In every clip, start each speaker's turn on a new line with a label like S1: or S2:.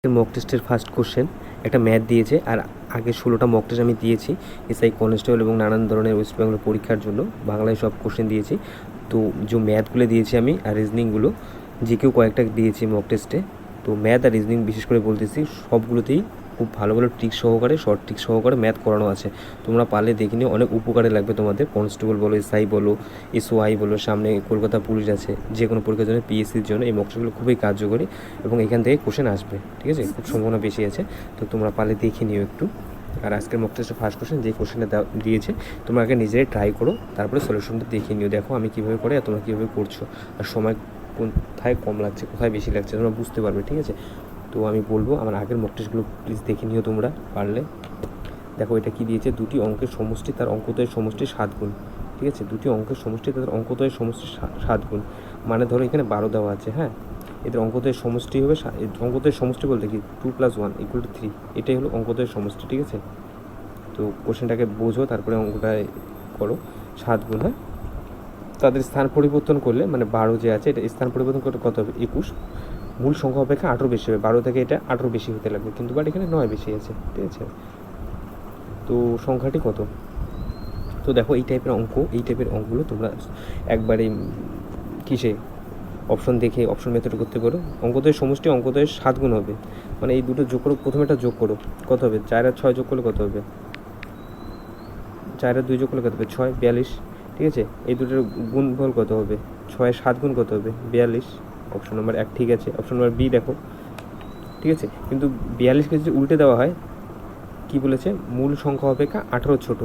S1: Mock টেস্টের first question একটা math দিয়েছে, আর আগে 16টা মক টেস্ট আমি দিয়েছি এসআই কনস্টেবল এবং নানান ধরনের ওয়েস্ট বেঙ্গল পরীক্ষার জন্য। বাংলায় সব কোশ্চেন দিয়েছি, তো যে ম্যাথগুলো দিয়েছি আমি আর রিজনিংগুলো জিকেও কয়েকটা দিয়েছি মক টেস্টে। তো ম্যাথ আর রিজনিং বিশেষ করে বলতেছি, সবগুলোতেই খুব ভালো ভালো ট্রিক সহকারে, শর্ট ট্রিক সহকারে ম্যাথ করানো আছে। তোমরা পারলে দেখে নিও, অনেক উপকারে লাগবে তোমাদের। কনস্টেবল বলো, এসআই বলো, এসওআই বলো, সামনে কলকাতা পুলিশ আছে, যে কোনো পরীক্ষার জন্য, পিএসসির জন্য এই মক টেস্টগুলো খুবই কার্যকরী এবং এখান থেকে কোশ্চেন আসবে, ঠিক আছে? খুব সম্ভাবনা বেশি আছে, তো তোমরা পারলে দেখে নিও একটু। আর আজকের মক টেস্টের ফার্স্ট কোশ্চেন যে কোশ্চেনটা দিয়েছে, তোমরা আগে নিজেরাই ট্রাই করো, তারপরে সলিউশনটা দেখে নিও। দেখো আমি কীভাবে করে আর তোমরা কীভাবে করছো, আর সময় কোথায় কম লাগছে, কোথায় বেশি লাগছে, তোমরা বুঝতে পারবে, ঠিক আছে? তো আমি বলবো আমার আগের মক টেস্টগুলো প্লিজ দেখে নিও তোমরা পারলে। দেখো এটা কি দিয়েছে, দুটি অঙ্কের সমষ্টি তার অঙ্কদ্বয়ের সমষ্টি 7 গুণ, ঠিক আছে? দুটি অঙ্কের সমষ্টি তাদের অঙ্কদ্বয়ের সমষ্টি 7 গুণ, মানে ধরো এখানে 12 দেওয়া আছে, হ্যাঁ? এদের অঙ্কদ্বয়ের সমষ্টি হবে, অঙ্কদ্বয়ের সমষ্টি বলতে কি 2 + 1 = 3, এটাই হলো অঙ্কদ্বয়ের সমষ্টি, ঠিক আছে? তো কোশ্চেনটাকে বোঝো, তারপরে অঙ্কটা করো। 7 গুণ, হ্যাঁ? তাদের স্থান পরিবর্তন করলে, মানে 12 যে আছে, এটা স্থান পরিবর্তন করলে কত হবে? 21। মূল সংখ্যা অপেক্ষা 18 বেশি হবে, 12 থেকে এটা 18 বেশি হতে লাগবে, কিন্তু বাট এখানে 9 বেশি আছে, ঠিক আছে? তো সংখ্যাটি কত? তো দেখো এই টাইপের অঙ্কগুলো তোমরা একবারে কিসে অপশন দেখে অপশন মেথড করতে পারো। অঙ্কদ্বয়ের সমষ্টি অঙ্কদ্বয়ের 7 গুণ হবে, মানে এই দুটো যোগ করো। প্রথমে এটা যোগ করো, কত হবে? 4 আর 6 যোগ করলে কত হবে? 4 আর 2 যোগ করলে কত হবে? 6, 42, ঠিক আছে? এই দুটোর গুণফল কত হবে? 6 এর 7 গুণ কত হবে? 42। অপশন নাম্বার 1 ঠিক আছে। অপশন নাম্বার বি দেখো, ঠিক আছে? কিন্তু 42কে যদি উল্টে দেওয়া হয়, কি বলেছে? মূল সংখ্যা অপেক্ষা 18 ছোট।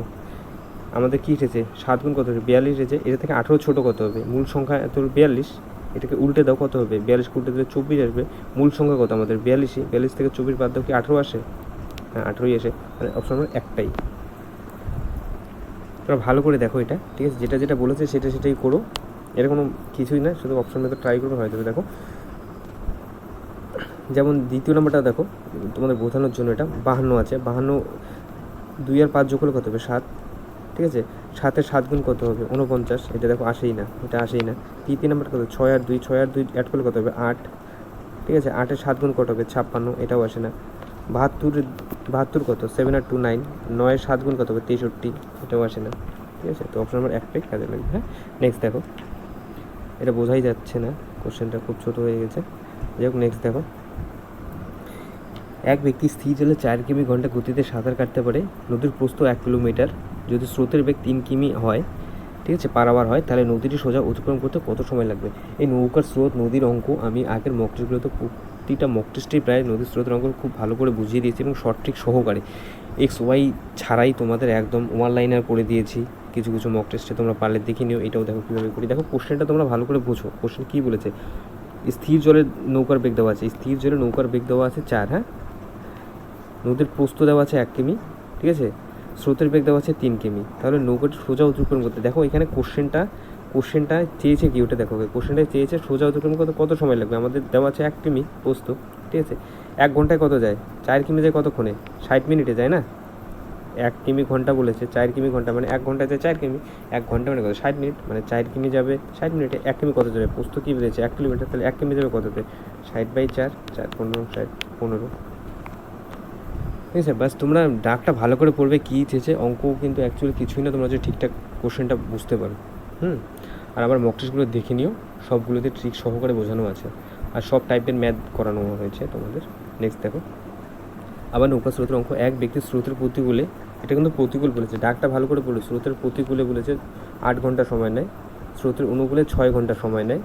S1: আমাদের কী এসেছে? 7 গুণ কত হবে? 42 এসেছে। এটা থেকে 18 ছোটো কত হবে? মূল সংখ্যা এত 42, এটাকে উল্টে দাও, কত হবে? 42কে উল্টে দিলে 24 আসবে। মূল সংখ্যা কত আমাদের? 42ই। 42 থেকে 24 বাদ দাও, কি 18 আসে? হ্যাঁ, 18ই আসে। মানে অপশন নাম্বার একটাই। তোমরা ভালো করে দেখো এটা, ঠিক আছে? যেটা যেটা বলেছে সেটাই করো, এটা কোনো কিছুই না, শুধু অপশন মেথড ট্রাই করবে, হয়ে যাবে। দেখো যেমন দ্বিতীয় নম্বরটা দেখো, তোমাদের বোঝানোর জন্য, এটা 52 আছে। 52 2 আর 5 যোগ করলে কত হবে? 7, ঠিক আছে? 7 এর 7 গুণ কত হবে? 49। এটা দেখো আসেই না, এটা আসেই না। তৃতীয় নাম্বার কত? 6 আর 2 অ্যাড করলে কত হবে? 8, ঠিক আছে? 8 এর 7 গুণ কত হবে? 56, এটাও আসে না। 72 কত? 7 আর 2 9, 9 এর 7 গুণ কত হবে? 63, এটাও আসে না, ঠিক আছে? তো অপশন নাম্বার একটাই কাজে লাগবে, হ্যাঁ? নেক্সট দেখো, এটা বোঝাই যাচ্ছে না, কোশ্চেনটা খুব ছোটো হয়ে গেছে। যাই হোক, নেক্সট দেখো, এক ব্যক্তি স্থির জলে 4 কিমি ঘন্টা গতিতে সাঁতার কাটতে পারে। নদীর প্রস্থ 1 কিলোমিটার। যদি স্রোতের বেগ 3 কিমি হয়, ঠিক আছে, পারাবার হয়, তাহলে নদীটি সোজা অতিক্রম করতে কত সময় লাগবে? এই নৌকার স্রোত, নদীর অঙ্ক আমি আগের মক টেস্টগুলোতে প্রতিটা মক টেস্টেই প্রায় নদীর স্রোতের অঙ্ক খুব ভালো করে বুঝিয়ে দিয়েছি, এবং শর্ট ট্রিক সহকারে XY ছাড়াই তোমাদের একদম ওয়ান লাইনার করে দিয়েছি কিছু কিছু মক টেস্টে। তোমরা পারলে দেখে নিও। এটাও দেখো কীভাবে করি। দেখো কোশ্চেনটা তোমরা ভালো করে বোঝো। কোশ্চেন কী বলেছে? স্থির জলে নৌকার বেগ দেওয়া আছে, স্থির জলে নৌকার বেগ দেওয়া আছে 4, হ্যাঁ? নদীর প্রস্থ দেওয়া আছে 1 কিমি, ঠিক আছে? স্রোতের বেগ দেওয়া আছে 3 কিমি। তাহলে নৌকাটি সোজা অতিক্রম করতে, দেখো এখানে কোশ্চেনটা চেয়েছে কি, ওটা দেখো। কোশ্চেনটা চেয়েছে সোজা অতিক্রম করতে কত সময় লাগবে। আমাদের দেওয়া আছে 1 কিমি প্রস্থ, ঠিক আছে? 1 ঘন্টায় কত যায়? 4 কিমি যায় কতক্ষণে? 60 মিনিটে যায় না? 1 কিমি ঘন্টা বলেছে, 4 কিমি ঘন্টা, মানে 1 ঘন্টায় যায় 4 কিমি। 1 ঘন্টা মানে কত? 60 মিনিট, মানে 4 কিমি যাবে 60 মিনিটে। 1 কিমি কত যাবে? প্রস্থ কী বলেছে? 1 কিলোমিটার, তাহলে 1 কিমি যাবে কততে? 60/4, 4 15 60 15, ঠিক আছে? বাস তোমরা ডাকটা ভালো করে পড়বে, কী চেয়েছে। অঙ্ক কিন্তু অ্যাকচুয়ালি কিছুই না, তোমরা যদি ঠিকঠাক কোশ্চেনটা বুঝতে পারো। আর আবার মক টেস্টগুলো দেখে নিও, সবগুলোতে ট্রিক সহকারে বোঝানো আছে, আর সব টাইপের ম্যাথ করানো হয়েছে তোমাদের। নেক্সট দেখো, আবার নৌকা স্রোতের অঙ্ক। এক ব্যক্তি স্রোতের প্রতিকূলে, এটা কিন্তু প্রতিকূল বলেছে, ডাকটা ভালো করে পড়ো। স্রোতের প্রতিকূলে বলেছে 8 ঘন্টা সময় নেয়, স্রোতের অনুকূলে 6 ঘন্টা সময় নেয়,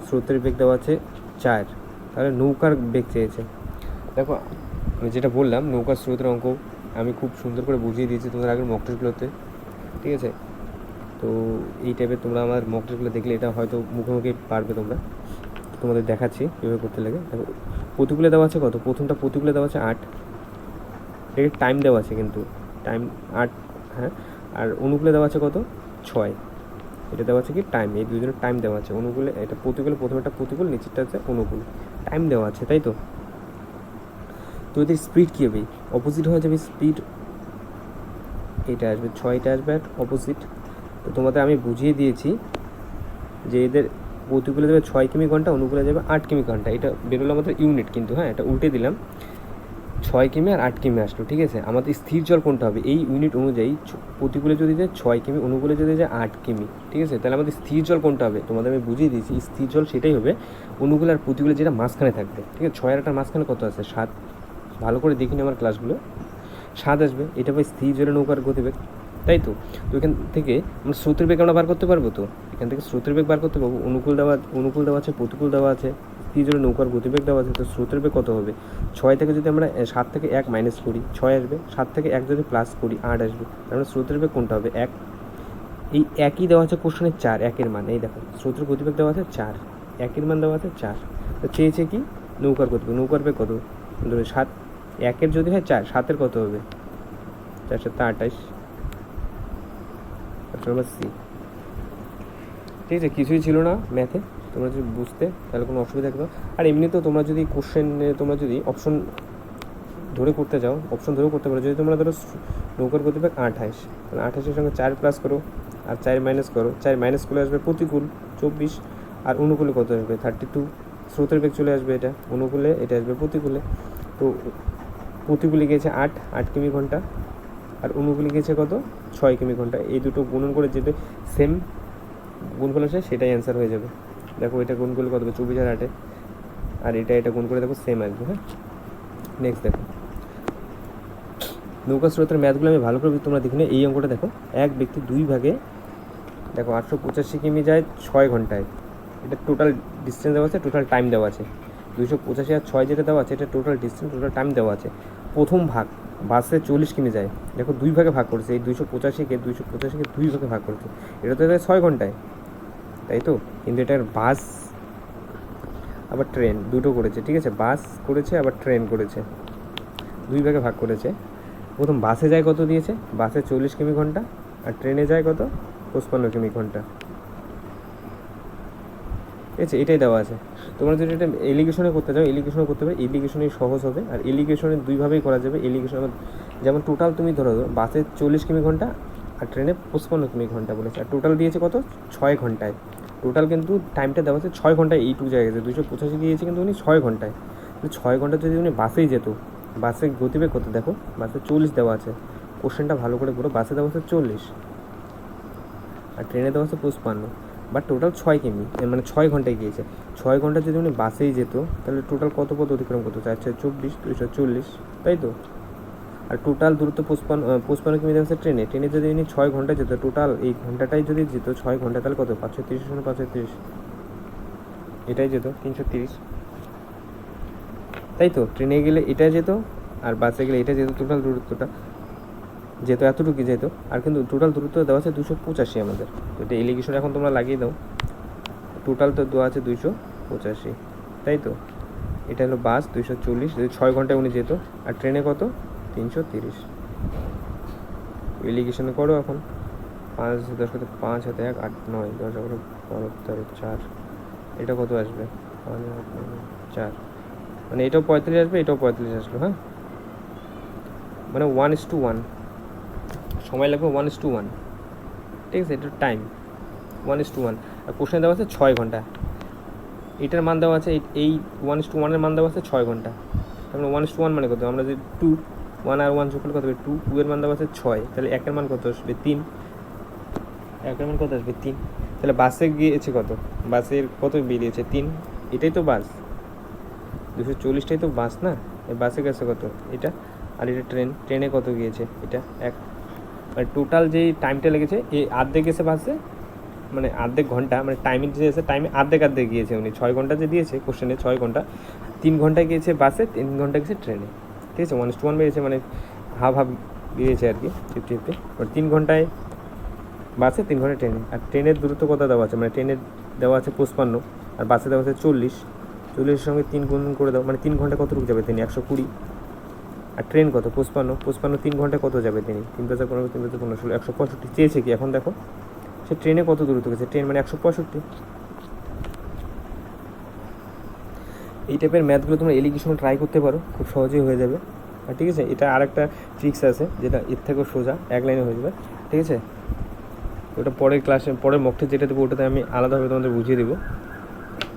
S1: স্রোতের বেগ দেওয়া আছে 4, তাহলে নৌকার বেগ চেয়েছে। দেখো আমি যেটা বললাম, নৌকার স্রোতের অঙ্ক আমি খুব সুন্দর করে বুঝিয়ে দিয়েছি তোমাদের আগের মক টেস্টগুলোতে, ঠিক আছে? তো এই টাইপের তোমরা আমার মক টেস্টগুলো দেখলে এটা হয়তো মুখোমুখি পারবে তোমরা। তোমাদের দেখাচ্ছি কীভাবে করতে লাগে। দেখো প্রতিকূলে দেওয়া আছে কত? প্রথমটা প্রতিকূলে দেওয়া আছে 8, এটাকে টাইম দেওয়া আছে, কিন্তু টাইম 8, হ্যাঁ? আর অনুকূলে দেওয়া আছে কত? 6, এটা দেওয়া আছে কি টাইম। এই দুজনের টাইম দেওয়া আছে। অনুকূলে, এটা প্রতিকূলে, প্রথমেটা প্রতিকূল, নিচেরটা হচ্ছে অনুকূল, টাইম দেওয়া আছে, তাই তো? তো এদের স্পিড কী হবে? অপোজিট হয়ে যাবে স্পিড, এটা আসবে 6টা আসবে আর অপোজিট। তো তোমাদের আমি বুঝিয়ে দিয়েছি যে এদের প্রতিকূলে যাবে 6 কিমি ঘন্টা, অনুকূলে যাবে 8 কিমি ঘন্টা। এটা বেরোলো আমাদের ইউনিট, কিন্তু হ্যাঁ, এটা উল্টে দিলাম। 6 কিমি আর 8 কিমি আসলো, ঠিক আছে। আমাদের স্থির জল কোনটা হবে এই ইউনিট অনুযায়ী, প্রতিকূলে যদি যায় 6 কিমি, অনুকূলে যদি যায় 8 কিমি, ঠিক আছে। তাহলে আমাদের স্থির জল কোনটা হবে তোমাদের আমি বুঝিয়ে দিয়েছি। স্থির জল সেটাই হবে অনুকূল আর প্রতিকূলে যেটা মাঝখানে থাকবে, ঠিক আছে। 6 আর 8 মাঝখানে কত আছে? 7। ভালো করে দেখিনি আমার ক্লাসগুলো, 7 আসবে। এটা হবে স্থির জলের নৌকার গতিবেগ, তাই তো। তো এখান থেকে আমরা স্রোতের বেগ আমরা বার করতে পারবো, তো এখান থেকে স্রোতের বেগ বার করতে পারবো। অনুকূল দেওয়া আছে, প্রতিকূল দেওয়া আছে, স্থির জলের নৌকার গতিবেগ দেওয়া আছে। তো স্রোতের বেগ কত হবে? 6 থেকে যদি আমরা 7 থেকে 1 মাইনাস করি 6 আসবে, 7 থেকে 1 যদি প্লাস করি 8 আসবে। তাহলে স্রোতের বেগ কোনটা হবে? 1। এই একই দেওয়া আছে কোশ্চেনে 4, 1-এর মান। এই দেখো স্রোতের গতিবেগ দেওয়া আছে 4, 1-এর মান দেওয়া আছে 4। তো চেয়েছে কি নৌকার গতিবেগ। নৌকার বেগ কত? ধরো 7, 1-এর যদি হয় 4, 7-এর কত হবে? 4 7 28। নাম্বার সি, ঠিক আছে। কিছুই ছিল না ম্যাথে, তোমরা যদি বুঝতে তাহলে কোনো অসুবিধা থাকবে। আর এমনিতেও তোমরা যদি কোশ্চেনে তোমরা যদি অপশন ধরে করতে যাও, অপশন ধরেও করতে পারো। যদি তোমরা ধরো নৌকার গতিবেগ 28, তাহলে 28-এর সঙ্গে 4 প্লাস করো আর 4 মাইনাস করো। 4 মাইনাস করলে আসবে প্রতিকূল 24, আর অনুকূলে কত আসবে? 32। স্রোতের বেগ চলে আসবে এটা অনুকূলে, এটা আসবে প্রতিকূলে। তো প্রতিকূলে গিয়েছে 8 কিমি ঘন্টা, আর অনুকূলে গিয়েছে কত? 6 কিমি ঘন্টা। এই দুটো গুণন করে যেতে সেম গুণফল আসে সেটাই অ্যান্সার হয়ে যাবে। দেখো এটা গুণ করলে কত হবে? 24 আর 8, আর এটা গুণ করে দেখো সেম আসবে। হ্যাঁ, নেক্সট দেখো নৌকা স্রোতের ম্যাথগুলো আমি ভালো করে তোমরা দেখো। এই অঙ্কটা দেখো, এক ব্যক্তি 2 ভাগে দেখো 885 কিমি যায় 6 ঘন্টায়। এটা টোটাল ডিস্টেন্স দেওয়া আছে, টোটাল টাইম দেওয়া আছে। 285 আর 6 যেটা দেওয়া আছে এটা টোটাল ডিস্টেন্স, টোটাল টাইম দেওয়া আছে। প্রথম ভাগ বাসে 40 কিমি যায়, দেখো 2 ভাগে ভাগ করেছে। এই 285কে 2 ভাগে ভাগ করেছে। এটা তো যায় 6 ঘন্টায়, তাই তো। কিন্তু এটার বাস আবার ট্রেন দুটো করেছে, ঠিক আছে। বাস করেছে আবার ট্রেন করেছে, 2 ভাগে ভাগ করেছে। প্রথম বাসে যায় কত দিয়েছে? বাসে 40 কিমি ঘন্টা, আর ট্রেনে যায় কত? 55 কিমি ঘন্টা, ঠিক আছে। এটাই দেওয়া আছে। তোমরা যদি এটা এলিগেশনে করতে চাও এলিগেশনে করতে পারো, এলিগেশনেই সহজ হবে। আর এলিগেশনে 2ভাবেই করা যাবে। এলিগেশন যেমন টোটাল তুমি ধরো বাসে 40 কিমি ঘন্টা আর ট্রেনে 55 কিমি ঘন্টা বলেছে, আর টোটাল দিয়েছে কত? 6 ঘন্টায়। টোটাল কিন্তু টাইমটা দেওয়া আছে 6 ঘন্টায়। এইটুকু জায়গায় 285 দিয়েছে, কিন্তু উনি 6 ঘন্টায়। তো 6 ঘন্টা যদি উনি বাসেই যেত, বাসে গতিবেগ কত দেখো? বাসে 40 দেওয়া আছে। কোশ্চেনটা ভালো করে করো। বাসে দেওয়া আছে 40 আর ট্রেনে দেওয়া আছে 55, বাট টোটাল 6 কিমি, মানে 6 ঘন্টায় গিয়েছে। 6 ঘন্টা যদি উনি বাসেই যেত তাহলে টোটাল কত পথ অতিক্রম করতো? 4 4 24, 240, তাই তো। আর টোটাল দূরত্ব 55 কিমি দেওয়া আছে ট্রেনে। ট্রেনে যদি উনি 6 ঘন্টা যেত, টোটাল এই ঘন্টাটাই যদি যেত 6 ঘন্টা, তাহলে কত? 530 530, এটাই যেত 330, তাই তো। ট্রেনে গেলে এটা যেত আর বাসে গেলে এটা যেত। টোটাল দূরত্বটা যেত এতটুকু যেত, আর কিন্তু টোটাল দূরত্ব দেওয়া আছে 285 আমাদের। তো এটা এলিগেশন এখন তোমরা লাগিয়ে দাও। টোটাল তো দেওয়া আছে 285, তাই তো। এটা হলো বাস 240, যদি 6 ঘন্টায় উনি যেত। আর ট্রেনে কত? 330। এলিগেশনে করো এখন। 5 10 কত? 5 হাতে 1 8 9 10 11 12 13 4, এটা কত আসবে? 4, মানে এটাও 35 আসবে, এটাও 35 আসলো। হ্যাঁ, মানে 1:1 সময় লাগবে, 1:1, ঠিক আছে। এটা টাইম 1:1। আর কোশ্চেন দেওয়া আছে 6 ঘন্টা। এটার মান দেওয়া আছে, এই 1:1-এর মান দেওয়া আছে 6 ঘন্টা। তাহলে 1:1 মানে কত? আমরা যদি 2, 1 আর 1 যোগ করলে কত হবে? 2, 2 এর মান দেওয়া আছে 6, তাহলে 1-এর মান কত আসবে? 3, 1-এর মান কত আসবে? 3। তাহলে বাসে গিয়েছে কত? বাসের কত বেরিয়েছে? 3। এটাই তো বাস, 240টাই তো বাস না। এই বাসে গেছে কত? এটা। আর এটা ট্রেনে কত গিয়েছে? এটা 1। মানে টোটাল যেই টাইমটা লেগেছে, এই আর্ধেক গেছে বাসে, মানে আর্ধেক ঘন্টা, মানে টাইমে যে এসে টাইমে আর্ধেক গিয়েছে উনি। 6 ঘন্টা যে দিয়েছে কোশ্চেনে 6 ঘন্টা, 3 ঘন্টায় গিয়েছে বাসে, 3 ঘন্টা গেছে ট্রেনে, ঠিক আছে। 1:1 বেরিয়েছে, মানে হাফ বেরিয়েছে আর কি, 50-50। আর 3 ঘন্টায় বাসে, 3 ঘন্টায় ট্রেনে। আর ট্রেনের দূরত্ব কত দেওয়া আছে? মানে ট্রেনের দেওয়া আছে 55 আর বাসে দেওয়া আছে 40। 40-এর সঙ্গে 3 গুণ করে দাও, মানে 3 ঘন্টা কতটুকু যাবে তিনি? 120। আর ট্রেন কত? 55 3 ঘন্টায় কত যাবে তিনি? 3 × 15 3 × 15 16, 165 চেয়েছে কি? এখন দেখো সে ট্রেনে কত দূরত্ব গেছে? ট্রেন মানে 165। এই টাইপের ম্যাথগুলো তোমরা এলিগেশনে ট্রাই করতে পারো, খুব সহজেই হয়ে যাবে। আর ঠিক আছে, এটা আরেকটা ট্রিক্স আছে যেটা এর থেকেও সোজা, এক লাইনে হয়ে যাবে, ঠিক আছে। ওটা পরের ক্লাসে, পরের মকটে যেটা দেবো ওটাতে আমি আলাদাভাবে তোমাদের বুঝিয়ে দেবো।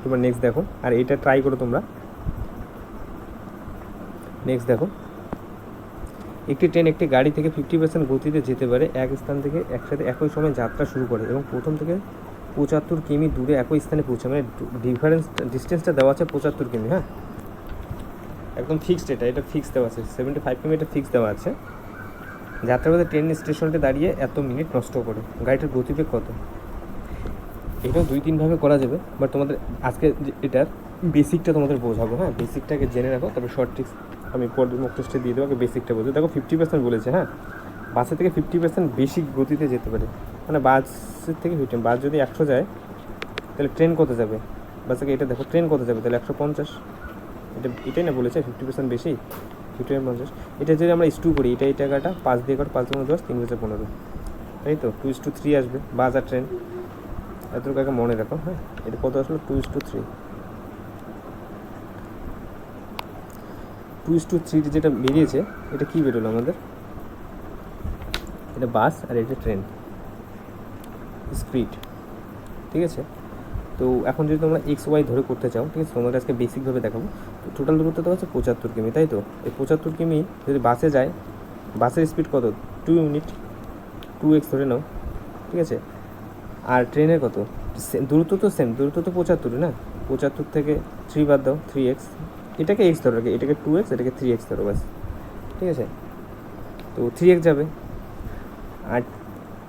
S1: তোমরা নেক্সট দেখো, আর এটা ট্রাই করো তোমরা। নেক্সট দেখো, একটি ট্রেন একটি গাড়ি থেকে 50% গতিতে যেতে পারে। এক স্থান থেকে একসাথে একই সময় যাত্রা শুরু করে এবং প্রথম থেকে 75 কিমি দূরে একই স্থানে পৌঁছে। মানে ডিস্টেন্সটা দেওয়া আছে 75 কিমি। হ্যাঁ, একদম ফিক্সড, এটা ফিক্স দেওয়া আছে। 75 কিমি এটা ফিক্স দেওয়া আছে। যাত্রাপথে ট্রেন স্টেশনটি দাঁড়িয়ে এত মিনিট নষ্ট করে। গাড়িটার গতিবেগ কত? এটাও 2-3 ভাবে করা যাবে, বাট তোমাদের আজকে এটার বেসিকটা তোমাদের বোঝাবো। হ্যাঁ, বেসিকটাকে জেনে রাখো, তারপরে শর্ট ট্রিক্স আমি পরের মক টেস্টে দিয়ে দেবো। আগে বেসিকটা বোঝো। দেখো 50% বলেছে। হ্যাঁ, বাসের থেকে 50% বেশি গতিতে যেতে পারে। মানে বাসের থেকে 50, বাস যদি 100 যায় তাহলে ট্রেন কত যাবে? বাসে এটা দেখো ট্রেন কত যাবে, তাহলে 150। এটাই না বলেছে 50% বেশি, 50-50। এটা যদি আমরা ইস্টু করি, এই টাকাটা 5 দিয়ে কর, 5 × 10, 3 × 15, তাই তো 2:3 আসবে বাস আর ট্রেন। এতটুকু আগে মনে রাখো। হ্যাঁ, এটা কত আসলো? 2:3। 2:3 যেটা বেরিয়েছে, এটা কী বেরোলো আমাদের? এটা বাস আর এটা ট্রেন স্পিড। ঠিক আছে, তো এখন যদি তোমরা XY ধরে করতে চাও, ঠিক আছে, তোমাদের আজকে বেসিকভাবে দেখাবো। তো টোটাল দূরত্ব তো হচ্ছে 75 কিমি, তাই তো? এই 75 কিমি যদি বাসে যায়, বাসের স্পিড কত? 2 ইউনিট, 2x ধরে নাও। ঠিক আছে, আর ট্রেনের কত? দূরত্ব তো সেম, দূরত্ব তো 75 না। 75 থেকে 3 বাদ দাও, 3x। এটাকে x ধরো, এটাকে 2x, এটাকে 3x ধরো, বাস। ঠিক আছে, তো 3x যাবে। আর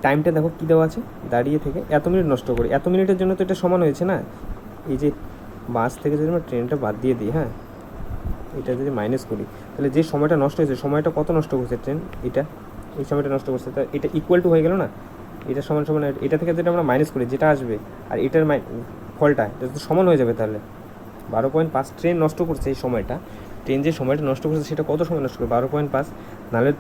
S1: টাইমটা দেখো কী দেওয়া আছে, দাঁড়িয়ে থেকে এত মিনিট নষ্ট করি। এত মিনিটের জন্য তো এটা সমান হয়েছে না। এই যে বাস থেকে যদি আমরা ট্রেনটা বাদ দিয়ে দিই, হ্যাঁ, এটা যদি মাইনাস করি, তাহলে যে সময়টা নষ্ট হয়েছে, সময়টা কত নষ্ট করছে ট্রেন? এই সময়টা নষ্ট করছে, তা এটা ইকুয়াল টু হয়ে গেল না? এটা সমান সমান, এটা থেকে যেটা আমরা মাইনাস করি, যেটা আসবে আর এটার ফলটা এটা তো সমান হয়ে যাবে। তাহলে 12.5 ট্রেন নষ্ট করছে এই সময়টা। ট্রেন যে সময়টা নষ্ট করছে সেটা কত সময় নষ্ট করে? 12.5। নাহলে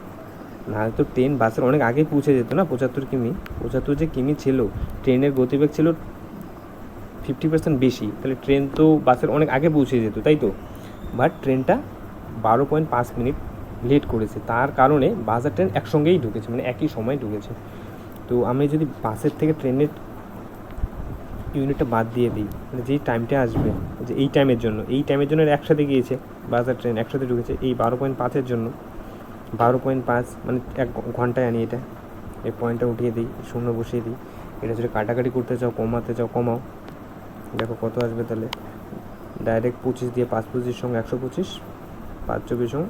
S1: তো ট্রেন বাসের অনেক আগেই পৌঁছে যেত না। 75 কিমি, 75 যে কিমি ছিল, ট্রেনের গতিবেগ ছিল 50% বেশি, তাহলে ট্রেন তো বাসের অনেক আগে পৌঁছে যেত, তাই তো? বাট ট্রেনটা 12.5 মিনিট লেট করেছে, তার কারণে বাস আর ট্রেন একসঙ্গেই ঢুকেছে, মানে একই সময় ঢুকেছে। তো আমি যদি বাসের থেকে ট্রেনের ইউনিটটা বাদ দিয়ে দিই, মানে যেই টাইমটা আসবে, যে এই টাইমের জন্য একসাথে গিয়েছে, বাস আর ট্রেন একসাথে ঢুকেছে, এই 12.5-এর জন্য 12.5 মানে 1 ঘন্টায় আনি। এই পয়েন্টটা উঠিয়ে দিই, শূন্য বসিয়ে দিই। এটা যদি কাটাকাটি করতে চাও, কমাতে চাও, কমাও। দেখো কত আসবে, তাহলে ডাইরেক্ট 25 দিয়ে 5-25 সঙ্গে 125, 5-24 সঙ্গে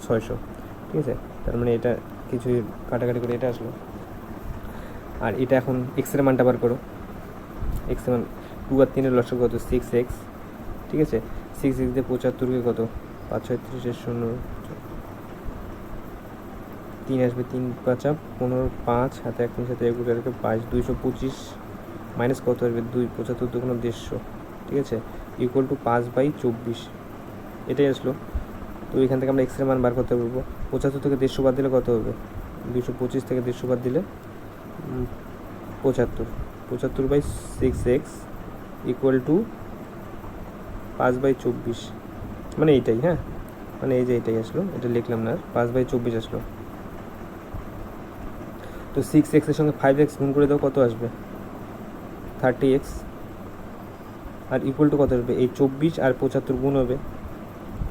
S1: 600। ঠিক আছে, তার মানে এটা কিছুই কাটাকাটি করে এটা আসলো। আর এটা এখন এক্সের মানটা বার করো। এক্সের মান 2 আর 3-এর লসক কত? 6x। ঠিক আছে, 6x দিয়ে 75-কে কত? 5-6-30 0 3 আসবে, 3-5 15, 5 হাতে 1 3 সাথে 21 22, 225 মাইনাস কত আসবে? 2 75 2 150। ঠিক আছে, ইকুয়াল টু 5/24। এটাই আসলো। তো এখান থেকে আমরা এক্সের মান বার করতে পারবো। 75 থেকে 150 বাদ দিলে কত হবে? 225 থেকে 150 বাদ দিলে 75। 75/6x ইকুয়াল টু 5/24, মানে এইটাই। হ্যাঁ, মানে এই যে এটাই আসলো, এটা লিখলাম না, 5/24 আসলো। তো 6x এর সঙ্গে 5x গুণ করে দাও, কত আসবে? 30x। আর ইকুয়াল টু কত আসবে? এই 24 আর 75 গুণ হবে,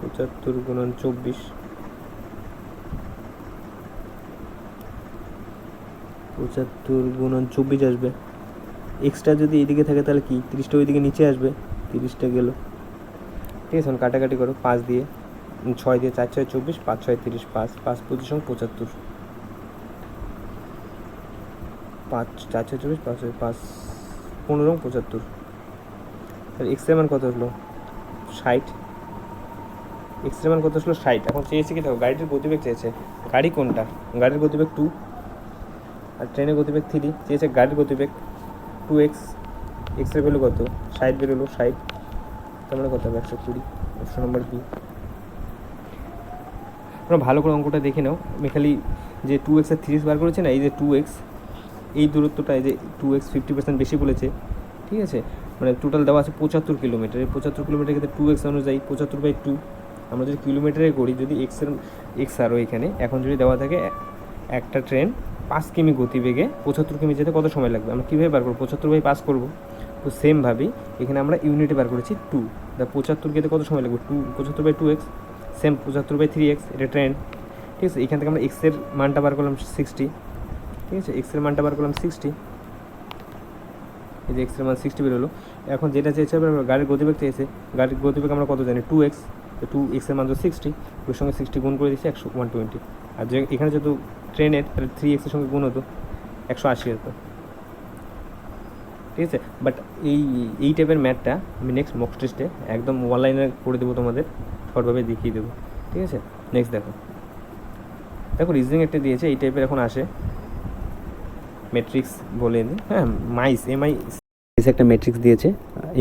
S1: 75 গুণন 24, 75 গুণন 24 আসবে। এক্সট্রা যদি এইদিকে থাকে তাহলে কি 30টা ওইদিকে নিচে আসবে, 30টা গেল। ঠিক আছে, কাটাকাটি করো। 5 দিয়ে 6 দিয়ে 4 6 24, 5 6 30, 5 5 25 75, 5 4 6 24, 5 5 15 75। তাহলে এক্সের মান কত আসলো? 60। এক্সের মান কত আসলো? 60। এখন চেয়েছে কি দেখো, গাড়িটির গতিবেগ চেয়েছে। গাড়ি কোনটা? গাড়ির গতিবেগ 2 আর ট্রেনের গতিবেগ 3। চেয়েছে গাড়ির গতিবেগ 2x। এক্সের ভ্যালু কত? 60 বেরোলো, 60। তার মানে কত হবে? 120। Option number B. তোমরা ভালো করে অঙ্কটা দেখে নাও। আমি খালি যে 2x আর 3x বার করেছে না, এই যে 2x, এই দূরত্বটা, এই যে 2x 50% বেশি বলেছে। ঠিক আছে, মানে টোটাল দেওয়া আছে 75 কিলোমিটার। এই 75 কিলোমিটার ক্ষেত্রে 2x অনুযায়ী 75/2 আমরা যদি কিলোমিটারে করি, যদি এক্স আরও এখানে এখন যদি দেওয়া থাকে একটা ট্রেন 5 কিমি গতিবেগে 75 কিমি যেতে কত সময় লাগবে, আমরা কীভাবে বার করবো? 75/5 করবো। তো সেমভাবেই এখানে আমরা ইউনিটে বার করেছি 2। 75 যেতে কত সময় লাগবে? 75/2x। সেম 75/3x, এটা ট্রেন। ঠিক আছে। এখান থেকে আমরা এক্সের মানটা বার করলাম 60, ঠিক আছে, এক্সের মানটা বার করলাম 60, এই যে এক্সের মান 60 বেরোলো। এখন যেটা চেয়েছে গাড়ির গতিবেগ চেয়েছে, গাড়ির গতিবেগ আমরা কত জানি 2x, তো 2x-এর মান তো 60, ওর সঙ্গে 60 গুণ করে দিচ্ছি 120, আর যে এখানে যেহেতু ট্রেনের তাহলে 3x-এর সঙ্গে গুণ হতো 180 হতো, ঠিক আছে। বাট এই টাইপের ম্যাথটা আমি নেক্সট মক টেস্টে একদম অনলাইনে করে দেবো, তোমাদের শর্টভাবে দেখিয়ে দেবো, ঠিক আছে। নেক্সট দেখো রিজনিং একটা দিয়েছে এই টাইপের, এখন আসে ম্যাট্রিক্স বলে নি, হ্যাঁ, একটা ম্যাট্রিক্স দিয়েছে,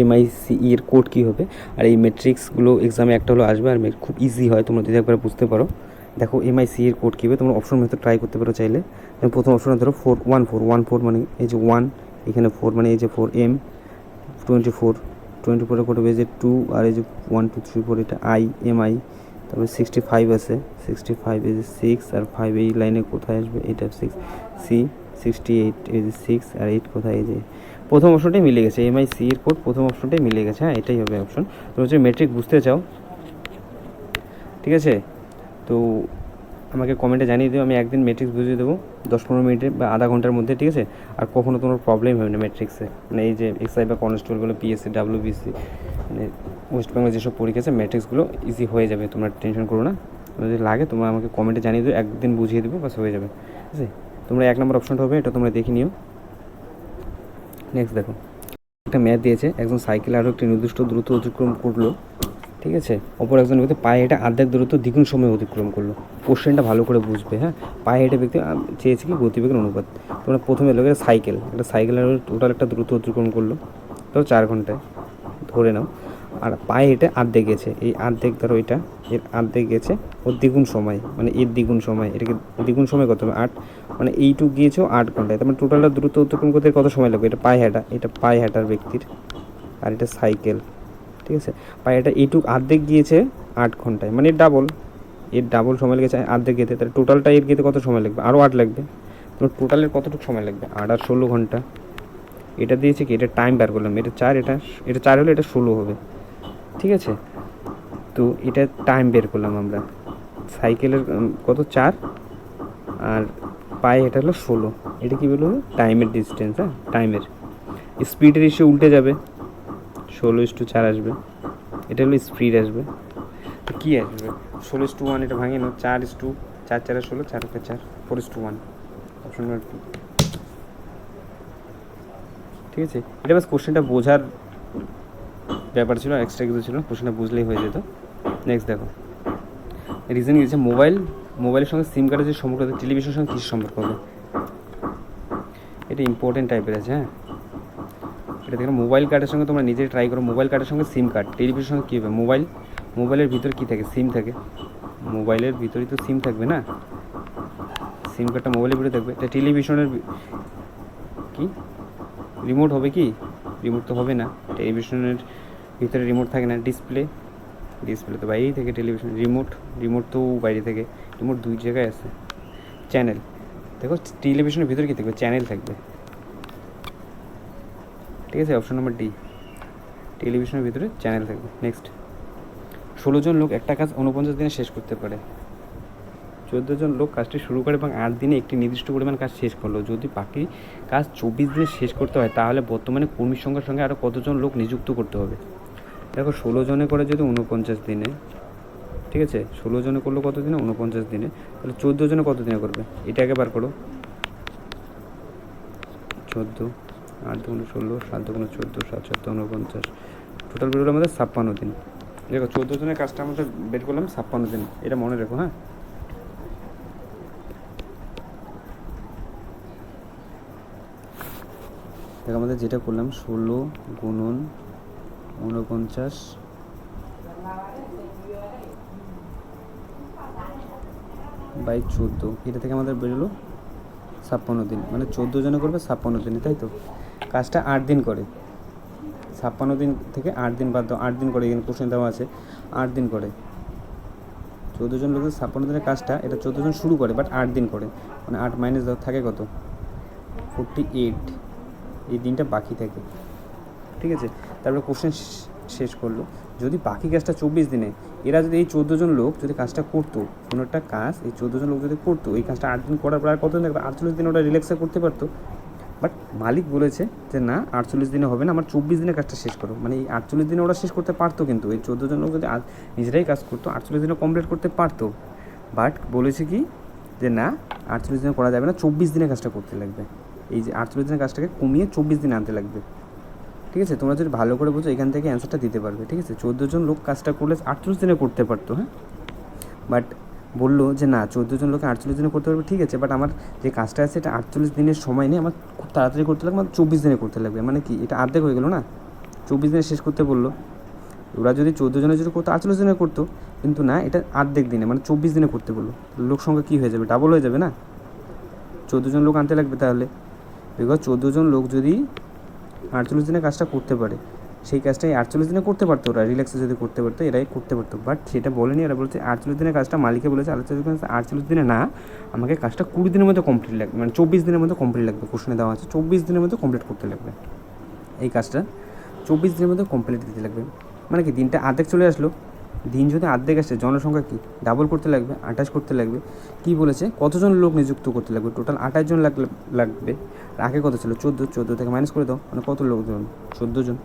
S1: MICE এর কোড কী হবে, আর এই ম্যাট্রিক্সগুলো এক্সামে একটা হলো আসবে, আর খুব ইজি হয়, তোমরা যদি একবার বুঝতে পারো। দেখো MICE এর কোড কী হবে, তোমরা অপশন মেথড ট্রাই করতে পারো চাইলে। প্রথম অপশনে ধরো 414 মানে এই যে 1, এখানে 4 মানে এই যে 4, M 24 কোড হবে যে 2, আর এই যে 1 2 3 4 এটা MI, তারপরে 65 আছে, 65 এই যে 6, আর 5 এই লাইনে কোথায় আসবে, এটা 6, C 68 এই যে 6, আর 8 কোথায়, এই যে প্রথম অপশনটাই মিলে গেছে, MICE এর কোড প্রথম অপশনটাই মিলে গেছে, হ্যাঁ, এটাই হবে অপশন। তোমরা যদি মেট্রিক বুঝতে চাও, ঠিক আছে, তো আমাকে কমেন্টে জানিয়ে দিও, আমি একদিন ম্যাট্রিক্স বুঝিয়ে দেবো 10-15 মিনিটে বা আধা ঘন্টার মধ্যে, ঠিক আছে। আর কখনো তোমার প্রবলেম হবে না ম্যাট্রিক্সে, মানে এই যে এক্সআই বা কনস্টেবলগুলো, PSC WBC, মানে ওয়েস্ট বেঙ্গলের যেসব পরীক্ষা আছে ম্যাট্রিক্সগুলো ইজি হয়ে যাবে, তোমরা টেনশন করো না। যদি লাগে তোমরা আমাকে কমেন্টে জানিয়ে দিও, একদিন বুঝিয়ে দেবো, বাস হয়ে যাবে, ঠিক আছে। তোমরা 1 নম্বর অপশনটা হবে, এটা তোমরা দেখে নিও। নেক্সট দেখো একটা ম্যাথ দিয়েছে, একজন সাইকেল আরও একটি নির্দিষ্ট দূরত্ব অতিক্রম করলো, ঠিক আছে, অপর একজন ব্যক্তি পায়ে হেঁটে অর্ধেক দূরত্ব দ্বিগুণ সময় অতিক্রম করলো। কোশ্চেনটা ভালো করে বুঝবে, হ্যাঁ। পায়ে হেঁটে ব্যক্তি চেয়েছে কি গতিবেগের অনুপাত, তোমরা প্রথমে লোক একটা সাইকেল টোটাল একটা দূরত্ব অতিক্রম করলো, ধরো 4 ঘন্টায় ধরে নাও, আর পায়ে হেঁটে অর্ধেক গেছে, এই অর্ধেক ধরো এটা এর অর্ধেক গেছে, ওর দ্বিগুণ সময় মানে এর দ্বিগুণ সময়, এটাকে দ্বিগুণ সময় কত হবে 8, মানে এইটুক গিয়েছেও 8 ঘন্টায়, তার মানে টোটালটা দূরত্ব অতিক্রম করতে কত সময় লাগবে, এটা পায়ে হাঁটার ব্যক্তির, আর এটা সাইকেল, ঠিক আছে। পায়ে এটা এইটুক অর্ধেক গিয়েছে 8 ঘন্টায়, মানে এর ডাবল সময় লেগেছে অর্ধেক গেতে, তাহলে টোটালটা এর গেতে কত সময় লাগবে, আরও 8 লাগবে, তো টোটালের কতটুকু সময় লাগবে 8 আর 16 ঘন্টা। এটা দিয়েছে কি, এটা টাইম বার করলাম, এটা 4, এটা 4 হলে এটা 16 হবে, ঠিক আছে। তো এটা টাইম বের করলাম আমরা, সাইকেলের কত 4, আর পায়ে এটা হলো 16, এটা কী বলবো, টাইমের ডিস্টেন্স, হ্যাঁ, টাইমের স্পিডের এসে উল্টে যাবে, 16:4 আসবে, এটা হলো স্পিড আসবে, তো কী আসবে 16:1, এটা ভাঙিয়ে নাও, 4:4, 4 16, 4 4, 4:1, অপশন নাম্বার 2, ঠিক আছে। এটা বাস কোশ্চেনটা বোঝার ব্যাপার ছিল, এক্সট্রা কিছু ছিল, কোশ্চেনটা বুঝলেই হয়ে যেত। নেক্সট দেখো রিজন দিয়েছে মোবাইলের সঙ্গে সিম কার্ডের যে সম্পর্ক আছে, টেলিভিশনের সঙ্গে কী সম্পর্ক হবে, এটা ইম্পর্টেন্ট টাইপের আছে, হ্যাঁ। এটা দেখো মোবাইল কার্ডের সঙ্গে তোমরা নিজে ট্রাই করো, মোবাইল কার্ডের সঙ্গে সিম কার্ড, টেলিভিশনের সঙ্গে কী হবে, মোবাইলের ভিতরে কী থাকে, সিম থাকে, মোবাইলের ভিতরেই তো সিম থাকবে না, সিম কার্ডটা মোবাইলের ভিতরে থাকবে। এটা টেলিভিশনের কি রিমোট হবে, কি রিমোট তো হবে না, টেলিভিশনের ভিতরে রিমোট থাকে না, ডিসপ্লে তো বাইরেই থাকে, টেলিভিশন রিমোট তো বাইরে থেকে, রিমোট 2 জায়গায় আছে। চ্যানেল দেখো টেলিভিশনের ভিতরে কী থাকবে, চ্যানেল থাকবে, ঠিক আছে, অপশন নাম্বার ডি, টেলিভিশনের ভিতরে চ্যানেল থাকবে। নেক্সট 16 জন লোক একটা কাজ 49 দিনে শেষ করতে পারে, 14 জন লোক কাজটি শুরু করে এবং 8 দিনে একটি নির্দিষ্ট পরিমাণ কাজ শেষ করলো। যদি বাকি কাজ 24 দিনে শেষ করতে হয়, তাহলে বর্তমানে কর্মীর সংখ্যার সঙ্গে আরও কতজন লোক নিযুক্ত করতে হবে। দেখো 16 জনে করে যদি 49 দিনে, ঠিক আছে, 16 জনে করলো কত দিনে, 49 দিনে, তাহলে 14 জনে কত দিনে করবে, এটাকে বার করো, 14, 8 × 16, 7 × 14, 7 7 49, টোটাল বেরোলো আমাদের 56 দিন। দেখো 14 জনের কাজটা আমাদের বের করলাম 56 দিন, এটা মনে রেখো, হ্যাঁ। দেখো আমাদের যেটা করলাম 16 × 49 বাই 14, এটা থেকে আমাদের বেরোলো 56 দিন, মানে 14 জনে করবে 56 দিনে, তাই তো। কাজটা 8 দিন করে, 56 দিন থেকে 8 দিন বাদ দাও, 8 দিন করে, এখানে কোশ্চেন দেওয়া আছে 8 দিন করে, 14 জন লোকের 56 দিনের কাজটা, এটা 14 জন শুরু করে বাট 8 দিন করে, মানে 8 মাইনাস দাও, থাকে কত 48, এই দিনটা বাকি থাকে, ঠিক আছে। তারপরে কোশ্চেন শেষ করলো, যদি বাকি কাজটা 24 দিনে
S2: এরা যদি এই 14 জন লোক যদি কাজটা করতো, কোনো একটা কাজ এই 14 জন লোক যদি করতো, এই কাজটা 8 দিন করার পর আর কতদিন লাগবে? 48 দিন ওটা রিল্যাক্সে করতে পারতো। বাট মালিক বলেছে যে না 48 দিনে হবে না, আমার 24 দিনে কাজটা শেষ করো। মানে এই 48 দিনে ওরা শেষ করতে পারতো, কিন্তু এই 14 জন লোক যদি নিজেরাই কাজ করতো 48 দিনে কমপ্লিট করতে পারতো। বাট বলেছে কি যে না 48 দিনে করা যাবে না, 24 দিনে কাজটা করতে লাগবে। এই যে 48 দিনের কাজটাকে কমিয়ে 24 দিনে আনতে লাগবে। ঠিক আছে, তোমরা যদি ভালো করে বোঝো এখান থেকে অ্যান্সারটা দিতে পারবে। ঠিক আছে, 14 জন লোক কাজটা করলে 48 দিনে করতে পারতো, হ্যাঁ। বাট বললো যে না 14 জন লোকে 48 দিনে করতে পারবে, ঠিক আছে, বাট আমার যে কাজটা আছে এটা 48 দিনের সময় নেই, আমার খুব তাড়াতাড়ি করতে লাগবে, আমার 24 দিনে করতে লাগবে। মানে কি, এটা অর্ধেক হয়ে গেলো না, 24 দিনে শেষ করতে বললো। ওরা যদি 14 জনের যদি করতো 48 দিনে করতো, কিন্তু না এটা অর্ধেক দিনে মানে 24 দিনে করতে বললো। লোক সংখ্যা কী হয়ে যাবে? ডাবল হয়ে যাবে না, 14 জন লোক আনতে লাগবে তাহলে। বিকজ 14 জন লোক যদি 48 দিনে কাজটা করতে পারে, সেই কাজটাই 48 দিনে করতে পারতো ওরা, রিল্যাক্সে যদি করতে পারতো এরাই করতে পারতো। বাট সেটা বলেনি, এরা বলছে 48 দিনের কাজটা মালিকে বলেছে 48 দিনে না, আমাকে কাজটা 20 দিনের মধ্যে কমপ্লিট লাগবে, মানে 24 দিনের মধ্যে কমপ্লিট লাগবে। কোশ্চেনে দেওয়া আছে 24 দিনের মধ্যে কমপ্লিট করতে লাগবে, এই কাজটা 24 দিনের মধ্যে কমপ্লিট দিতে লাগবে। মানে কি, দিনটা অর্ধেক চলে আসলো, দিন যদি অর্ধেক আসে জনসংখ্যা কি ডাবল করতে লাগবে, 28 করতে লাগবে। কী বলেছে, কতজন লোক নিযুক্ত করতে লাগবে? টোটাল 28 জন লাগবে। আর আগে কত ছিল? 14 থেকে মাইনাস করে দাও, মানে কত লোকজন? 14 জন।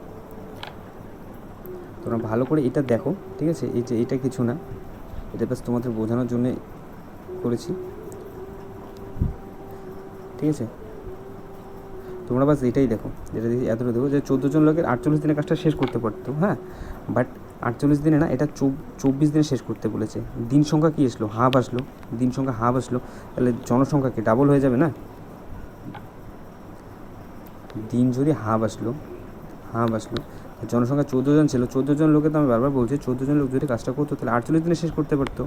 S2: তোমরা ভালো করে এটা দেখো, ঠিক আছে, এই যে এটা কিছু না, এটা বাস তোমাদের বোঝানোর জন্যে করেছি, ঠিক আছে। তোমরা বাস এটাই দেখো, যেটা দেখি এতটা দেখো যে 14 জন লোকের 48 দিনের কাজটা শেষ করতে পারতো, হ্যাঁ। বাট 48 দিনে না, এটা 24 দিনে শেষ করতে বলেছে। দিন সংখ্যা কী আসলো? হাফ আসলো। দিন সংখ্যা হাফ আসলো, তাহলে জনসংখ্যা কি ডাবল হয়ে যাবে না? দিন যদি হাফ আসলো, জনসংখ্যা 14 জন ছিল, 14 জন লোকে তো আমি বারবার বলছি 14 জন লোক যদি কাজটা করতো তাহলে 48 দিনে শেষ করতে পারতো।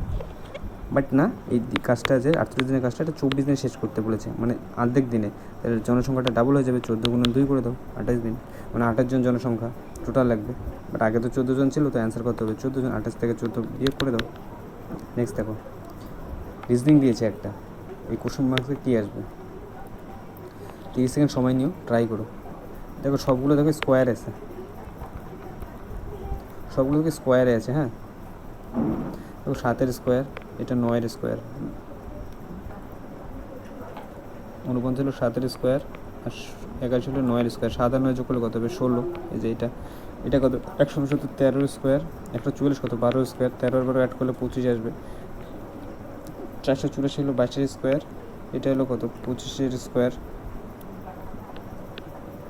S2: বাট না, এই কাজটা যে 48 দিনের কাজটা এটা 24 দিনে শেষ করতে বলেছে, মানে অর্ধেক দিনে। তাহলে জনসংখ্যাটা ডাবল হয়ে যাবে, 14 গুণ 2 করে দাও, 28 দিন, মানে 28 জন জনসংখ্যা টোটাল লাগবে। বাট আগে তো 14 জন ছিল, তো অ্যান্সার করতে হবে 14 জন, 28 থেকে 14 বিয়োগ করে দাও। নেক্সট দেখো, রিজনিং দিয়েছে একটা, এই কোশ্চেন মার্কসে কী আসবে? 30 সেকেন্ড সময় নিও, ট্রাই করো। দেখো সবগুলো দেখো স্কোয়ার আছে, সবগুলো দেখো স্কোয়ারে আছে, হ্যাঁ। দেখো 7-এর স্কোয়ার, এটা 9-এর স্কোয়ার, 49 হলো 7-এর স্কোয়ার, আর 81 হলো 9-এর স্কোয়ার। 7 আর 9 যোগ করলে কত হবে? 16। এই যে এটা কত? 175 13-এর স্কোয়ার, 144 কত? 12-এর স্কোয়ার, 13 আর 12 অ্যাড করলে 25 আসবে। 484 হলো 22-এর স্কোয়ার, এটা হলো কত? 25-এর স্কোয়ার,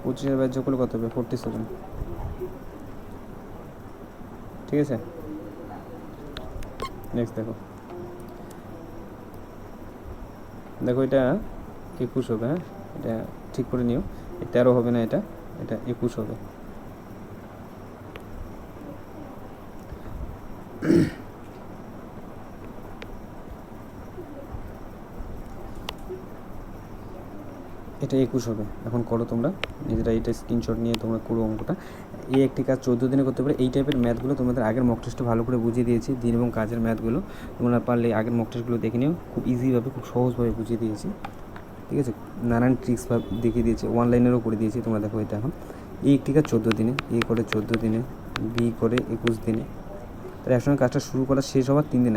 S2: 25-এর 22 যোগ করলে কত হবে? 47। ঠিক আছে, নেক্সট দেখো, এটা 21 হবে, হ্যাঁ, এটা ঠিক করে নিও। 13 হবে না, এটা 21 হবে। এটা 21 হবে। এখন করো তোমরা নিজেরা, এটা স্ক্রিনশট নিয়ে তোমরা করো অঙ্কটা। এই একটি কাজ 14 দিনে করতে পারে। এই টাইপের ম্যাথগুলো তোমাদের আগের মক টেস্টে ভালো করে বুঝিয়ে দিয়েছি, দিন এবং কাজের ম্যাথগুলো। তোমরা পারলে আগের মক টেস্টগুলো দেখে নিও, খুব ইজিভাবে, খুব সহজভাবে বুঝিয়ে দিয়েছি, ঠিক আছে। নানান ট্রিক্স দেখিয়ে দিয়েছি, অনলাইনেরও করে দিয়েছি, তোমরা দেখো এটা। এখন এই একটি কাজ 14 দিনে, এ করে 14 দিনে, বি করে 21 দিনে। তাহলে একসঙ্গে কাজটা শুরু করা শেষ হওয়ার 3 দিন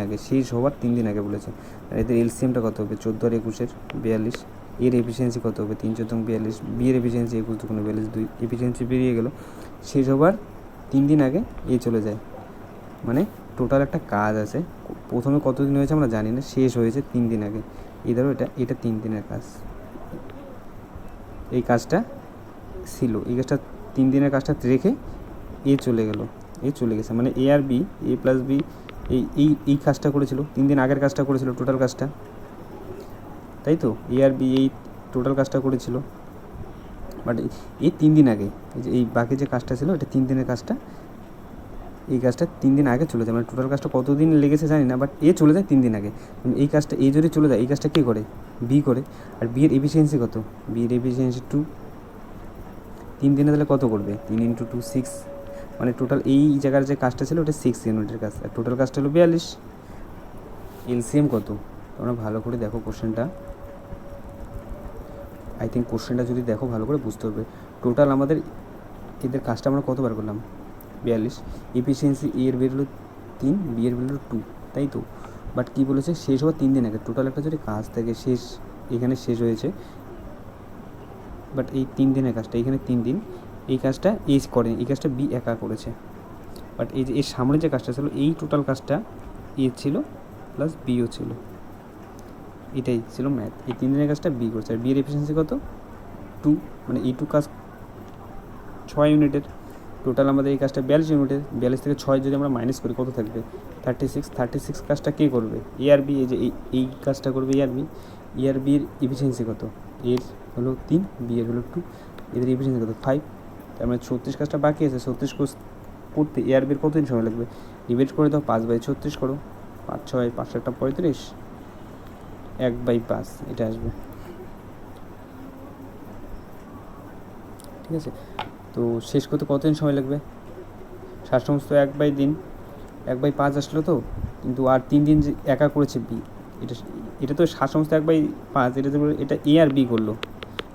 S2: আগে, বলেছে। আর এদের এলসিএমটা কত হবে? 14 আর 21-এর 42। এর এফিসিয়েন্সি কত হবে? 3 14 42। বি এর এফিসিয়েন্সি 21 2 42, 2 এফিসিয়েন্সি বেরিয়ে গেল। শেষ হবার 3 দিন আগে এ চলে যায়, মানে টোটাল একটা কাজ আছে, প্রথমে কত দিন হয়েছে আমরা জানি না, শেষ হয়েছে 3 দিন আগে। এই ধরো এটা 3 দিনের কাজ, এই কাজটা ছিল, এই কাজটা 3 দিনের কাজটা রেখে চলে গেছে, মানে এ আর বি, এ প্লাস বি এই কাজটা করেছিল 3 দিন আগের কাজটা করেছিল, টোটাল কাজটা, তাই তো। এ আর বি এই টোটাল কাজটা করেছিল, বাট এই 3 দিন আগে, এই বাকি যে কাজটা ছিল এটা 3 দিনের কাজটা, এই কাজটা 3 দিন আগে চলে যায়, মানে টোটাল কাজটা কত দিন লেগেছে জানি না, বাট চলে যায় 3 দিন আগে। এই কাজটা যদি চলে যায়, এই কাজটা কে করে? বি করে। আর বি এর এফিসিয়েন্সি কত? বি এর এফিসিয়েন্সি 2। 3 দিনে তাহলে কত করবে? 3 × 2 6, মানে টোটাল এই জায়গার যে কাজটা ছিল ওটা 6 ইউনিটের কাজ, আর টোটাল কাজটা হলো 42। এলসিএম কত? তোমরা ভালো করে দেখো কোশ্চেনটা, আই থিঙ্ক কোশ্চেনটা যদি দেখো ভালো করে বুঝতে পারবে। টোটাল আমাদের এদের কাজটা আমরা কতবার করলাম? 42। এফিসিয়েন্সি এর বেরোলো 3, বি এর ভ্যালু 2, তাই তো? বাট কী বলেছে, শেষ হওয়ার 3 দিন আগে। টোটাল একটা যদি কাজ থাকে শেষ, এখানে শেষ হয়েছে, বাট এই 3 দিনের কাজটা, এখানে 3 দিন, এই কাজটা এ করেনি, এই কাজটা বি একা করেছে। বাট এই যে এর সামনে যে কাজটা ছিল, এই টোটাল কাজটা এ ছিল প্লাস বিও ছিল, এটাই ছিল ম্যাথ। এই 3 দিনের কাজটা বি করছে, আর বি এর এফিসিয়েন্সি কত? 2, মানে এই 2 কাজ 6 ইউনিটের। টোটাল আমাদের এই কাজটা 42 ইউনিটের। 42 থেকে 6 যদি আমরা মাইনাস করি কত থাকবে? 36। 36 কাজটা কে করবে? এ আর বি। এই যে এই কাজটা করবে এ আর বি। এ আর বির এফিসিয়েন্সি কত? এর হলো 3, বি এর হলো 2, এদের এফিসিয়েন্সি কত? 5। তার মানে 36 কাজটা বাকি আছে। 36 করতে এ আর বির কতদিন সময় লাগবে? ডিভাইড করে দাও, 5/36 করো, 5 6 5 একটা 35, 1/5 এটা আসবে। ঠিক আছে, তো শেষ করতে কতদিন সময় লাগবে? 60 সমস্ত 1/5 আসলো তো, কিন্তু আর 3 দিন যে একা করেছে বি, এটা তো 60 সমস্ত 1/5, এটা এ আর বি করলো,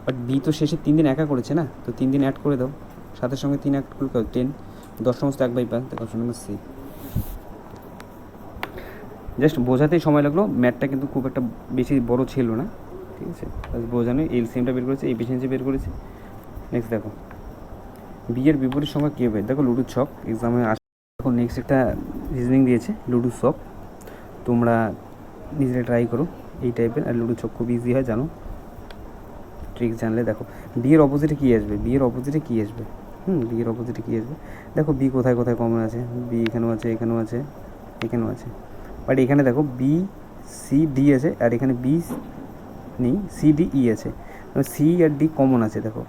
S2: বাট বি তো শেষে 3 দিন একা করেছে না, তো 3 দিন অ্যাড করে দাও, 7-এর সঙ্গে 3 অ্যাড করলে 10, 10 সমস্ত 1/5, দেখো অপশন নাম্বার সি। জাস্ট বোঝাতেই সময় লাগলো, ম্যাথটা কিন্তু খুব একটা বেশি বড় ছিল না। ঠিক আছে, বোঝানো, এলসিএমটা বের করেছে, এফিসিয়েন্সি বের করেছে। নেক্সট দেখো, বি এর বিপরীত সংখ্যা কী হবে? দেখো লুডোর ছক এক্সামে আসে। দেখো নেক্সট একটা রিজনিং দিয়েছে লুডোর ছক, তোমরা নিজেরা ট্রাই করো এই টাইপের। আর লুডোর ছক খুব ইজি হয়, জানো, ট্রিক্স জানলে। দেখো বি এর অপোজিটে কী আসবে? বি এর অপোজিটে কী আসবে? বি এর অপোজিটে কী আসবে? দেখো বি কোথায় কোথায় কমন আছে? বি এখানেও আছে, এখানেও আছে, এখানেও আছে, বাট এখানে দেখো বি সি ডি আছে, আর এখানে বি নেই, সি ডি ই আছে, সি আর ডি কমন আছে। দেখো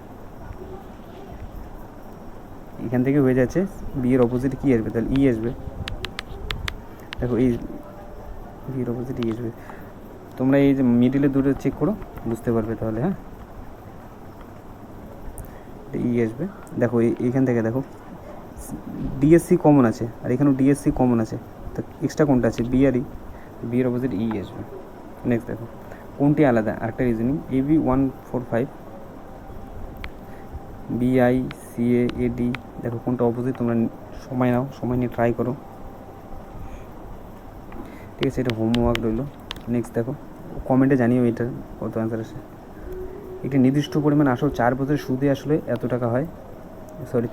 S2: এখান থেকে হয়ে যাচ্ছে, বি এর অপোজিটে কী আসবে? তাহলে ই আসবে। দেখো এই বি এর অপোজিটে ই আসবে। তোমরা এই যে মিডিলে দুটো চেক করো, বুঝতে পারবে তাহলে। হ্যাঁ, ই আসবে। দেখো এইখান থেকে দেখো ডিএসসি কমন আছে, আর এখানেও ডিএসসি কমন আছে, তো এক্সট্রা কোনটা আছে? বি আর ই, বি এর অপোজিট ই আসবে। নেক্সট দেখো কোনটি আলাদা, আরেকটা রিজনিং, এবি 145, বিআই সিএ এডি, দেখো কোনটা অপোজিট? তোমরা সময় নাও, সময় নিয়ে ট্রাই করো। ঠিক আছে, এটা হোমওয়ার্ক রইলো। নেক্সট দেখো, কমেন্টে জানিও এটার কত অ্যান্সার আসে। একটি নির্দিষ্ট পরিমাণ আসল 4 বছরের সুদে আসলে এত টাকা হয়,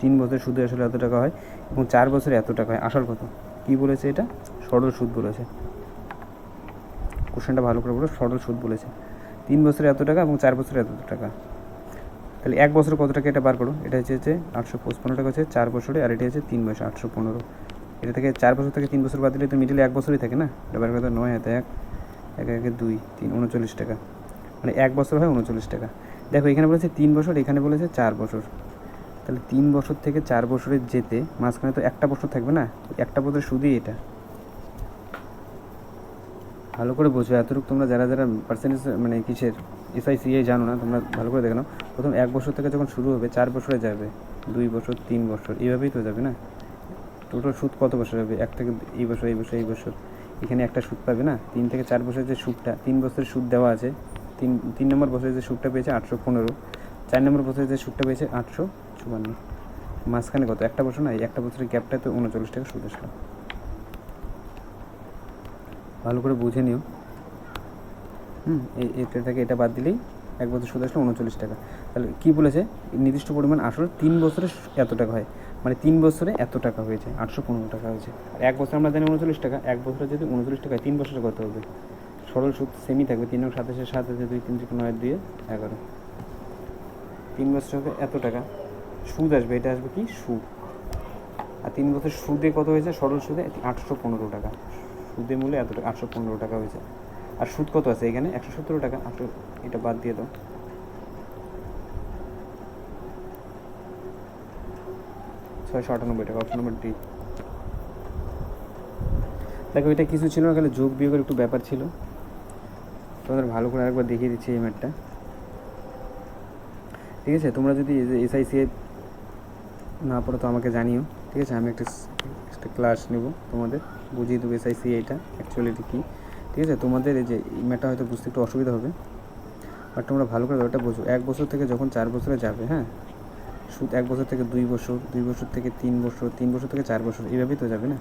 S2: 3 বছরের সুদে আসলে এত টাকা হয়, এবং 4 বছরে এত টাকা হয়, আসল কত? কী বলেছে? এটা সরল সুদ বলেছে। কোশ্চেনটা ভালো করে বলো, সরল সুদ বলেছে। 3 বছরে এত টাকা এবং 4 বছরে এত টাকা। তাহলে 1 বছরে কত টাকা? এটা বার করো। এটা হচ্ছে 855 টাকা হচ্ছে 4 বছরে, আর এটা হচ্ছে 3 বছর 815। এটা থেকে 4 বছর থেকে 3 বছর বাদ দিলে তো মিডিলে 1 বছরই থাকে না। এটা বার করতে 9 হাতে 1, 1 1 2 3, 39 টাকা, মানে 1 বছর হয় 39 টাকা। দেখো এখানে বলেছে 3 বছর, এখানে বলেছে 4 বছর, তাহলে 3 বছর থেকে 4 বছরে যেতে মাঝখানে তো একটা বছর থাকবে না, একটা বছর শুধুই এটা। ভালো করে বোঝো, এতটুকু তোমরা যারা যারা পার্সেন্টেজ মানে কিসের এসআইসিআই জানো না, তোমরা ভালো করে দেখে নাও। প্রথম 1 বছর থেকে যখন শুরু হবে 4 বছরে যাবে, 2 বছর 3 বছর, এইভাবেই তো যাবে না। টোটাল সুদ কত বছর হবে? 1 থেকে এই বছর, এই বছর, এই বছর, এখানে একটা সুদ পাবে না। 3 থেকে 4 বছরের যে সুদটা, 3 বছরের সুদ দেওয়া আছে, 3 নম্বর বছরের যে সুদটা পেয়েছে 815, 4 নম্বর বছরের যে সুদটা পেয়েছে 854, মাঝখানে কত? একটা বছর না, এই একটা বছরের গ্যাপটা তো 39 টাকা সুদ আসলো। ভালো করে বুঝে নিও। এটা থেকে এটা বাদ দিলেই 1 বছর সুদ আসলো 39 টাকা। তাহলে কী বলেছে? নির্দিষ্ট পরিমাণ আসলে 3 বছরে এত টাকা হয়, মানে 3 বছরে এত টাকা হয়েছে, 815 টাকা হয়েছে। আর 1 বছর আমরা জানি 39 টাকা, 1 বছরে যদি 39 টাকা হয়, 3 বছরে কত হবে? সরল সুদ সেমই থাকবে, 3 এবং 27 7 আছে 2 3 9 2 11, 3 বছর হবে এত টাকা সুদ আসবে, এটা আসবে কি? সুদ। আর 3 বছর সুদে কত হয়েছে? সরল সুদে 815 টাকা, সুদে মূল্যে এত টাকা 815 টাকা হয়েছে। আর সুদ কত আছে এখানে? 117 টাকা। এটা বাদ দিয়ে দাও, 698 টাকা, অপশন নম্বর ডি। দেখো এটা কিছু ছিল না, খালি যোগ বিয়োগের একটু ব্যাপার ছিল। তোমাদের ভালো করে আরেকবার দেখিয়ে দিচ্ছি এই ম্যাটটা। ঠিক আছে, তোমরা যদি এসআইসিআই না পড়ো তো আমাকে জানিও। ঠিক আছে, আমি একটা ক্লাস নেব, তোমাদের বুঝিয়ে দেবো এসআইসিআইটা অ্যাকচুয়ালিটি কী। ঠিক আছে, তোমাদের এই যে ম্যাটটা হয়তো বুঝতে একটু অসুবিধা হবে, বাট তোমরা ভালো করে ব্যাপারটা বোঝো। 1 বছর থেকে যখন 4 বছরে যাবে, হ্যাঁ, সুদ 1 বছর থেকে 2 বছর, 2 বছর থেকে 3 বছর, 3 বছর থেকে 4 বছর, এইভাবেই তো যাবে না।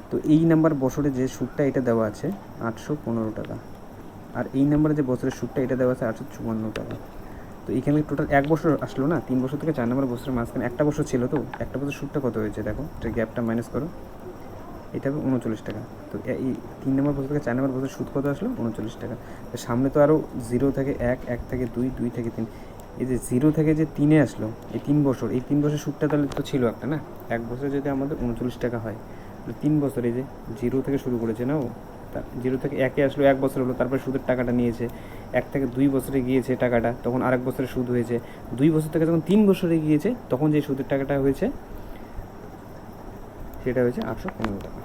S2: তো এই নাম্বার বছরে যে সুদটা এটা দেওয়া আছে 815 টাকা, আর এই নাম্বারে যে বছরের সুদটা এটা দেওয়া আছে 854 টাকা। তো এইখানে টোটাল 1 বছর আসলো না, 3 বছর থেকে 4 নম্বর বছরের মাঝখানে একটা বছর ছিল, তো একটা বছর সুদটা কত হয়েছে দেখো, এটা গ্যাপটা মাইনাস করো, এটা হবে 39 টাকা। তো এই 3 নম্বর বছর থেকে 4 নম্বর বছর সুদ কত আসলো? 39 টাকা। তো সামনে তো আরও 0 থেকে 1, 1 থেকে 2, 2 থেকে 3, এই যে 0 থেকে যে 3-এ আসলো, এই 3 বছর, এই 3 বছর সুদটা তাহলে তো ছিল একটা না, 1 বছরে যদি আমাদের 39 টাকা হয়, তাহলে 3 বছর এই যে 0 থেকে শুরু করেছে না ও, 0 থেকে 1-এ আসলো, 1 বছর হলো, তারপরে সুদের টাকাটা নিয়েছে, 1 থেকে 2 বছরে গিয়েছে টাকাটা, তখন আরেক বছরে সুদ হয়েছে, 2 বছর থেকে যখন 3 বছরে গিয়েছে তখন যে সুদের টাকাটা হয়েছে সেটা হয়েছে 815 টাকা।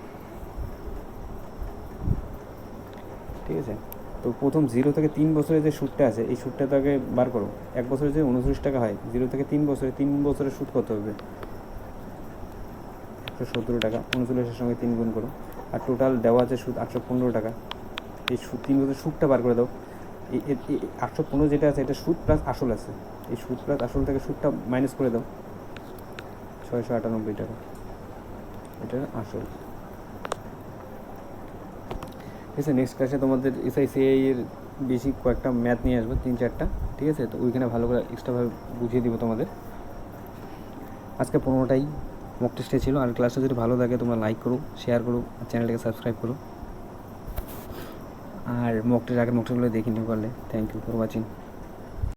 S2: ঠিক আছে, তো প্রথম 0 থেকে 3 বছরে যে সুদটা আছে এই সুদটা তাকে বার করো। 1 বছরে যে 39 টাকা হয়, 0 থেকে 3 বছরে, 3 বছরের সুদ কত হবে? 117 টাকা। 39-এর সঙ্গে 3 গুণ করো, আর টোটাল দেওয়া আছে সুদ 815 টাকা। এই সুদ 3 বছরের সুদটা বার করে দাও। এই 815 যেটা আছে এটা সুদ প্লাস আসল আছে, এই সুদ প্লাস আসল থেকে সুদটা মাইনাস করে দাও, 698 টাকা, এটা আসল। ঠিক আছে, নেক্সট ক্লাসে তোমাদের SICI এর বেশি কয়েকটা ম্যাথ নিয়ে আসবো, 3-4টা। ঠিক আছে, তো ওইখানে ভালো করে এক্সট্রাভাবে বুঝিয়ে দিব তোমাদের। আজকে 15টাই মক টেস্টে ছিল। আর ক্লাসটা যদি ভালো লাগে তোমরা লাইক করো, শেয়ার করো, আর চ্যানেলটাকে সাবস্ক্রাইব করো। আর আগের মক টেস্টগুলো দেখে নিতে পারলে। Thank you for watching.